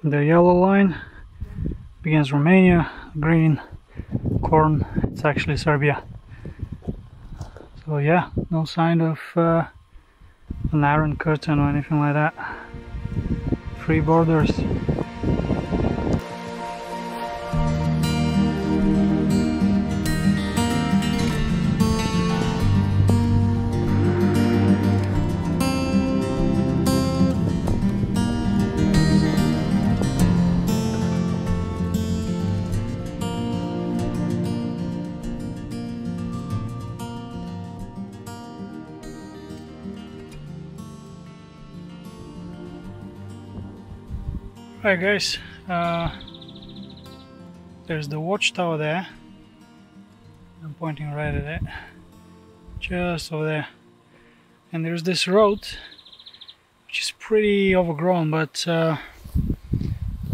The yellow line begins Romania, green corn, it's actually Serbia. So yeah, no sign of an Iron Curtain or anything like that. Free borders. Right guys, there's the watchtower there. I'm pointing right at it, just over there. And there's this road, which is pretty overgrown, but the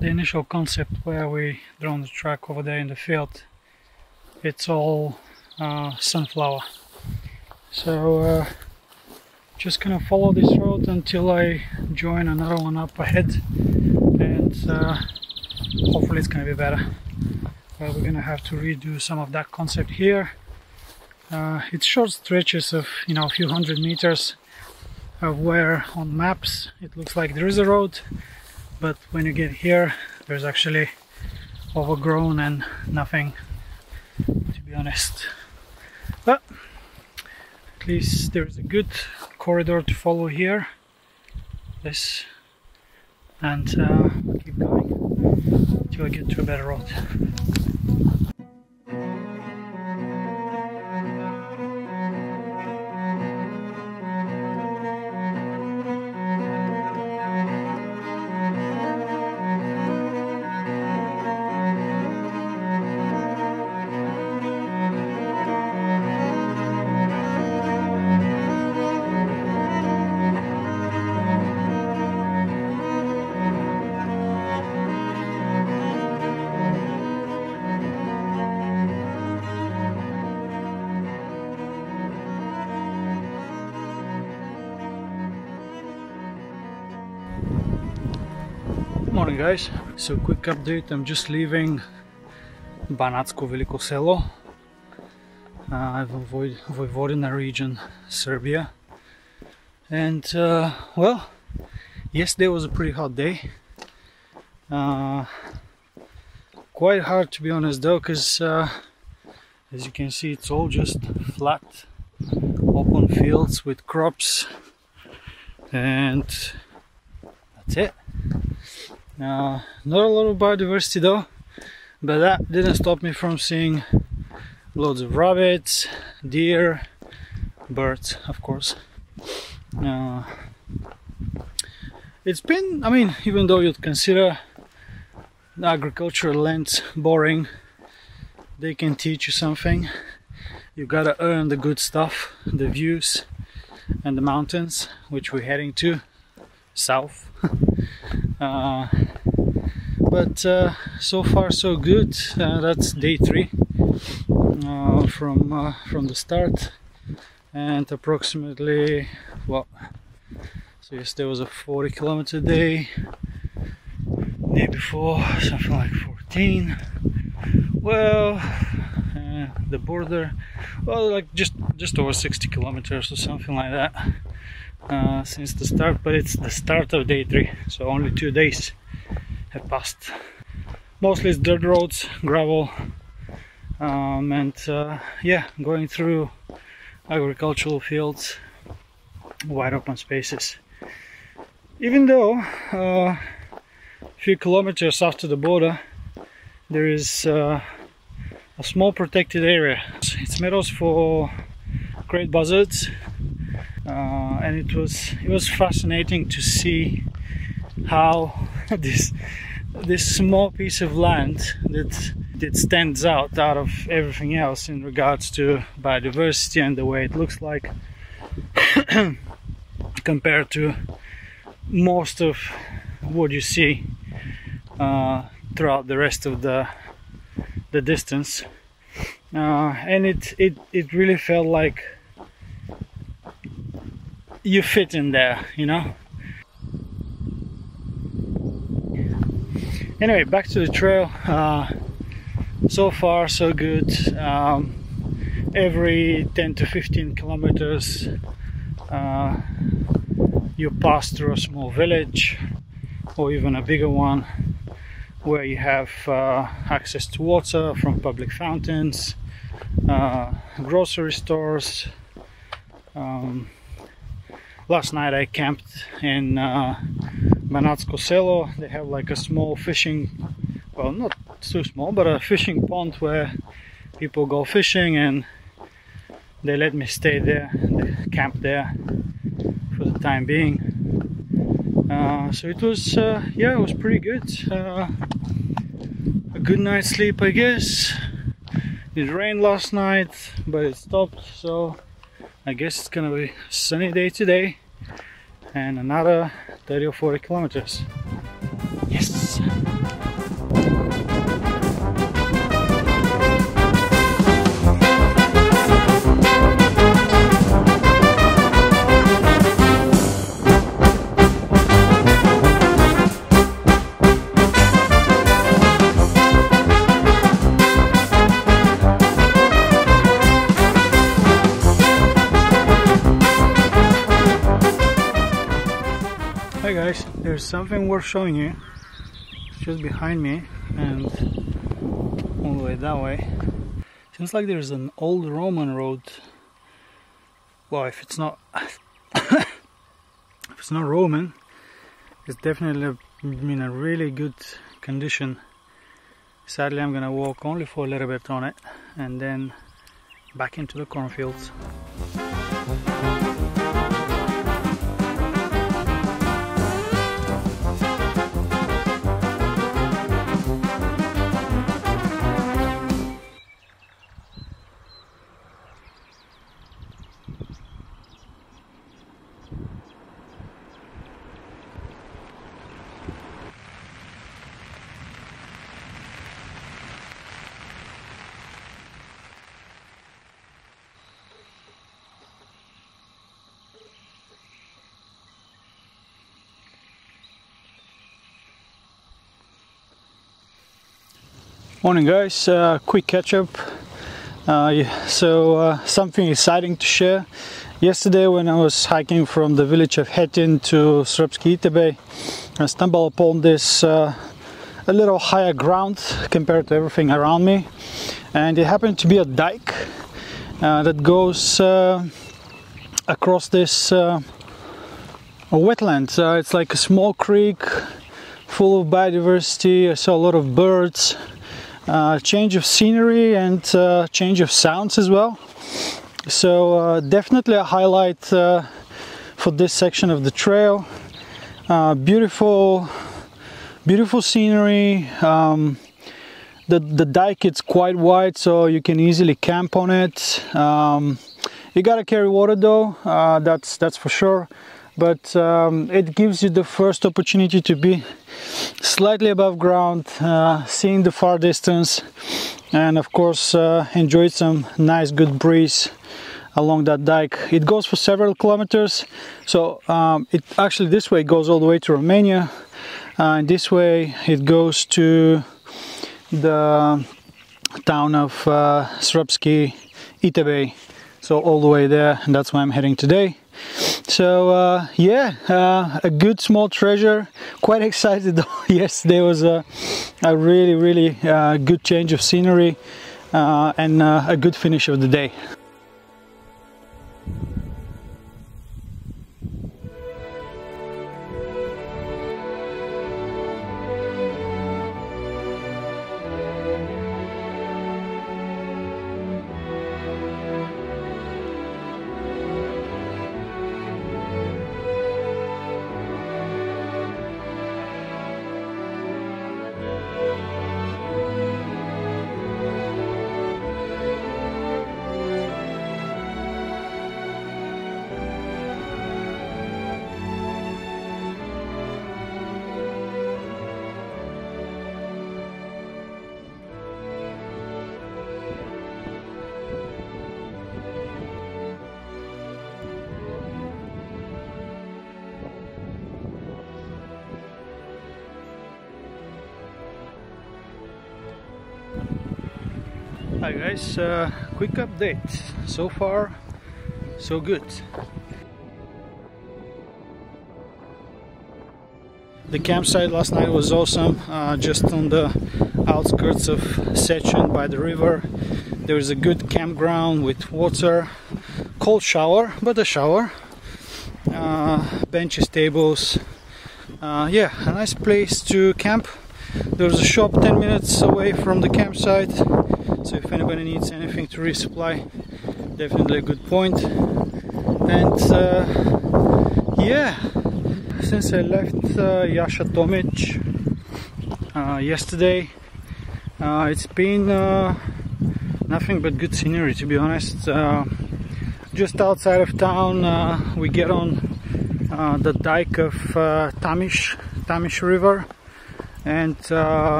initial concept where we drone the truck over there in the field, it's all sunflower. So just gonna follow this road until I join another one up ahead. And hopefully it's going to be better. But we're going to have to redo some of that concept here. It's short stretches of, you know, a few hundred meters of where on maps it looks like there is a road, but when you get here there's actually overgrown and nothing, to be honest. But at least there's a good corridor to follow here. This. And we'll keep going until I get to a better road. Morning guys, so quick update, I'm just leaving Banatsko Veliko Selo, Vojvodina region, Serbia. And well, yesterday was a pretty hot day, quite hard to be honest though, because as you can see it's all just flat open fields with crops, and that's it. Not a lot of biodiversity though, but that didn't stop me from seeing loads of rabbits, deer, birds, of course. It's been, I mean, even though you'd consider the agricultural lands boring, they can teach you something. You gotta earn the good stuff, the views and the mountains, which we're heading to south. But so far so good. That's day 3 from the start, and approximately, well, so yesterday was a 40-kilometer day, day before something like 14. Well, the border, well, like just over 60 kilometers or something like that since the start, but it's the start of day 3, so only 2 days have passed. Mostly it's dirt roads, gravel, and yeah, going through agricultural fields, wide open spaces. Even though a few kilometers after the border there is a small protected area. It's meadows for great buzzards, and it was fascinating to see how this small piece of land that stands out of everything else in regards to biodiversity and the way it looks like compared to most of what you see throughout the rest of the distance, and it really felt like you fit in there, you know. Anyway, back to the trail. So far so good. Every 10 to 15 kilometers you pass through a small village or even a bigger one where you have access to water from public fountains, grocery stores. Last night I camped in Banatsko Selo. They have like a small fishing, well, not too small, but a fishing pond where people go fishing, and they let me stay there, camp there for the time being. So it was, yeah, it was pretty good. A good night's sleep, I guess. It rained last night, but it stopped, so I guess it's gonna be a sunny day today and another 30 or 40 kilometers. Yes! Hey guys, there's something worth showing you. It's just behind me and all the way that way. Seems like there's an old Roman road. Well, if it's not Roman, it's definitely in a really good condition. Sadly, I'm gonna walk only for a little bit on it and then back into the cornfields. Morning guys, quick catch up. Something exciting to share. Yesterday when I was hiking from the village of Hetin to Srpski Itebe, I stumbled upon this a little higher ground compared to everything around me, and it happened to be a dike that goes across this wetland. It's like a small creek full of biodiversity. I saw a lot of birds. Change of scenery and change of sounds as well. So definitely a highlight for this section of the trail. Beautiful scenery. The dike is quite wide, so you can easily camp on it. You gotta carry water though, that's for sure. But it gives you the first opportunity to be slightly above ground, seeing the far distance, and of course enjoy some nice good breeze along that dike. It goes for several kilometers, so it actually this way goes all the way to Romania, and this way it goes to the town of Srpski Itebe, so all the way there, and that's where I'm heading today. So yeah, a good small treasure. Quite excited though. Yesterday was a really good change of scenery and a good finish of the day. Hi guys, quick update. So far, so good. The campsite last night was awesome, just on the outskirts of Specijalni by the river. There is a good campground with water, cold shower, but a shower, benches, tables, yeah, a nice place to camp. There's a shop 10 minutes away from the campsite, so if anybody needs anything to resupply, definitely a good point. And yeah, since I left Timiş yesterday, it's been nothing but good scenery, to be honest. Just outside of town, we get on the dyke of Timiş River, and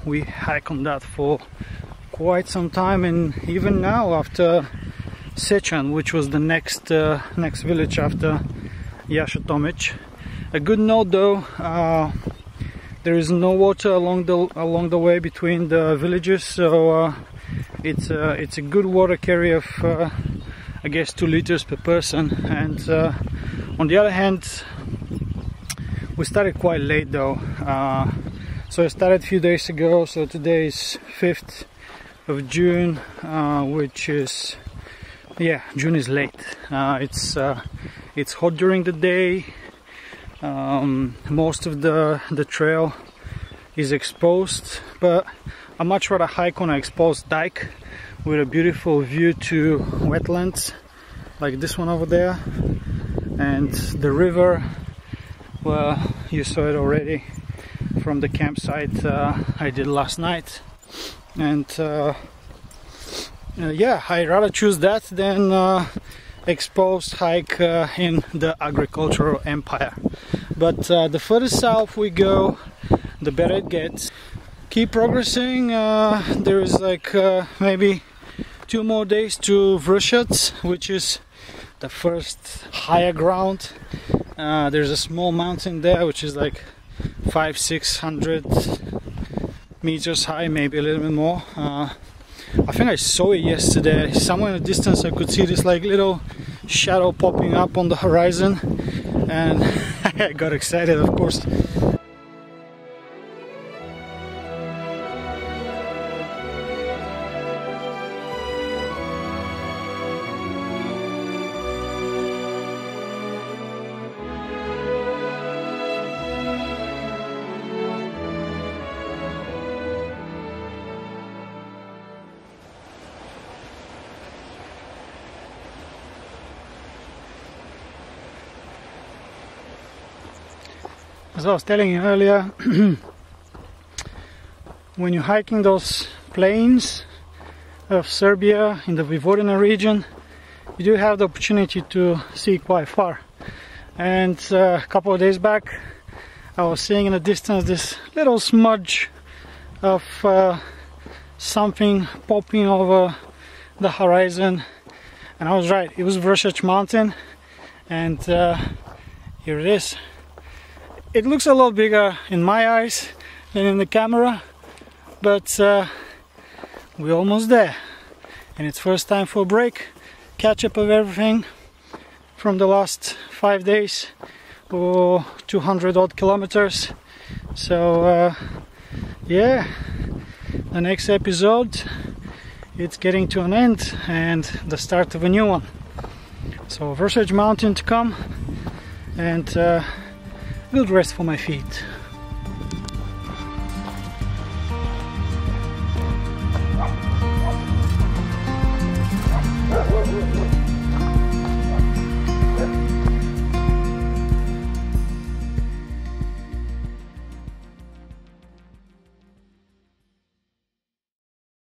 we hike on that for quite some time. And even now, after Specijalni, which was the next village after Timiş. A good note though, there is no water along the way between the villages, so it's a good water carry of I guess 2 liters per person. And on the other hand, we started quite late though. So I started a few days ago, so today is 5th of June, which is, yeah, June is late. It's hot during the day. Most of the trail is exposed, but I much rather hike on an exposed dike with a beautiful view to wetlands like this one over there, and the river. Well, you saw it already from the campsite I did last night, and yeah, I'd rather choose that than exposed hike in the agricultural empire. But the further south we go, the better it gets. Keep progressing. There is like maybe 2 more days to Vršac, which is the first higher ground. There's a small mountain there which is like 500-600 meters high, maybe a little bit more. I think I saw it yesterday. Somewhere in the distance I could see this like little shadow popping up on the horizon, and I got excited, of course. As I was telling you earlier, when you're hiking those plains of Serbia in the Vojvodina region, you do have the opportunity to see quite far. And a couple of days back, I was seeing in the distance this little smudge of something popping over the horizon, and I was right, it was Vršac Mountain, and here it is. It looks a lot bigger in my eyes than in the camera, but we're almost there. And it's first time for a break, catch up of everything from the last 5 days, or 200 odd kilometers. So yeah, the next episode, it's getting to an end and the start of a new one. So Vršac Mountain to come, and good rest for my feet.